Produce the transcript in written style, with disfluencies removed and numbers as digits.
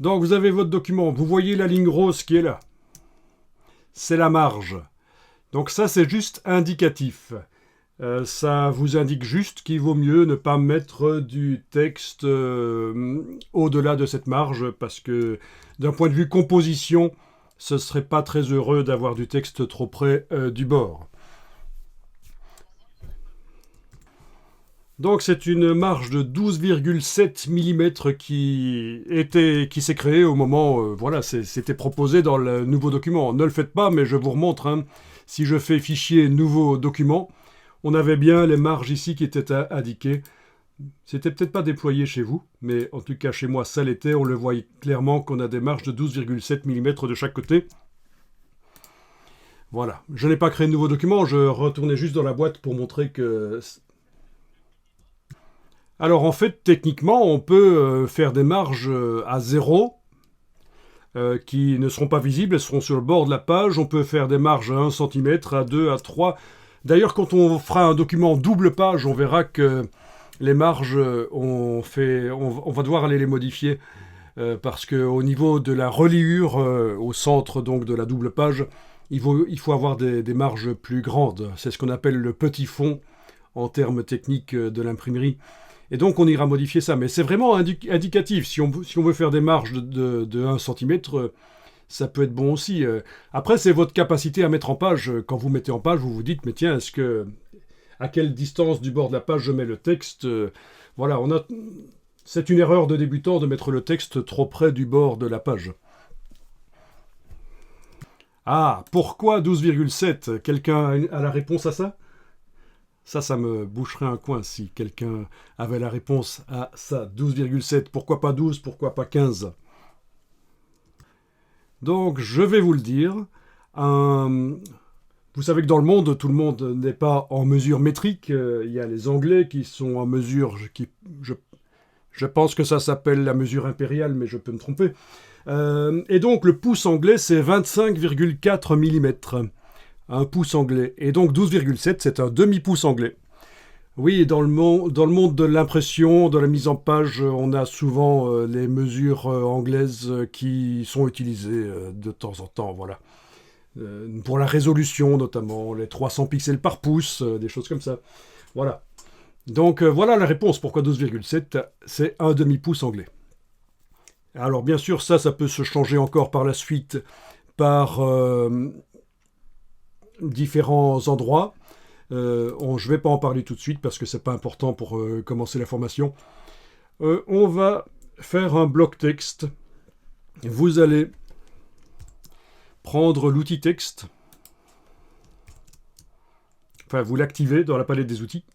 Donc vous avez votre document, vous voyez la ligne rose qui est là. C'est la marge. Donc ça c'est juste indicatif. Ça vous indique juste qu'il vaut mieux ne pas mettre du texte au-delà de cette marge parce que d'un point de vue composition, ce serait pas très heureux d'avoir du texte trop près du bord. Donc c'est une marge de 12,7 mm qui s'est créée au moment, voilà, c'était proposé dans le nouveau document. Ne le faites pas, mais je vous remontre, hein, si je fais fichier nouveau document, on avait bien les marges ici qui étaient indiquées. C'était peut-être pas déployé chez vous, mais en tout cas chez moi ça l'était, on le voyait clairement qu'on a des marges de 12,7 mm de chaque côté. Voilà, je n'ai pas créé de nouveau document, je retournais juste dans la boîte pour montrer que... Alors en fait, techniquement, on peut faire des marges à 0, qui ne seront pas visibles, elles seront sur le bord de la page. On peut faire des marges à 1 cm, à 2, à 3. D'ailleurs, quand on fera un document double page, on verra que les marges, on va devoir aller les modifier, parce qu'au niveau de la reliure, au centre donc de la double page, il faut avoir des marges plus grandes. C'est ce qu'on appelle le petit fond en termes techniques de l'imprimerie. Et donc on ira modifier ça. Mais c'est vraiment indicatif. Si on veut faire des marges de 1 cm, ça peut être bon aussi. Après, c'est votre capacité à mettre en page. Quand vous mettez en page, vous vous dites, mais tiens, à quelle distance du bord de la page je mets le texte? Voilà, c'est une erreur de débutant de mettre le texte trop près du bord de la page. Ah, pourquoi 12,7? Quelqu'un a la réponse à ça? Ça me boucherait un coin si quelqu'un avait la réponse à ça. 12,7, pourquoi pas 12, pourquoi pas 15? Donc, je vais vous le dire. Vous savez que dans le monde, tout le monde n'est pas en mesure métrique. Il y a les Anglais qui sont en mesure... Je pense que ça s'appelle la mesure impériale, mais je peux me tromper. Et donc, le pouce anglais, c'est 25,4 mm. Un pouce anglais. Et donc 12,7, c'est un demi-pouce anglais. Oui, dans le monde de l'impression, de la mise en page, on a souvent les mesures anglaises qui sont utilisées de temps en temps, voilà. Pour la résolution notamment, les 300 pixels par pouce, des choses comme ça. Voilà. Donc voilà la réponse. Pourquoi 12,7? C'est un demi-pouce anglais. Alors bien sûr, ça peut se changer encore par la suite par... différents endroits. Je ne vais pas en parler tout de suite parce que c'est pas important pour commencer la formation. On va faire un bloc texte. Vous allez prendre l'outil texte. Enfin, vous l'activez dans la palette des outils.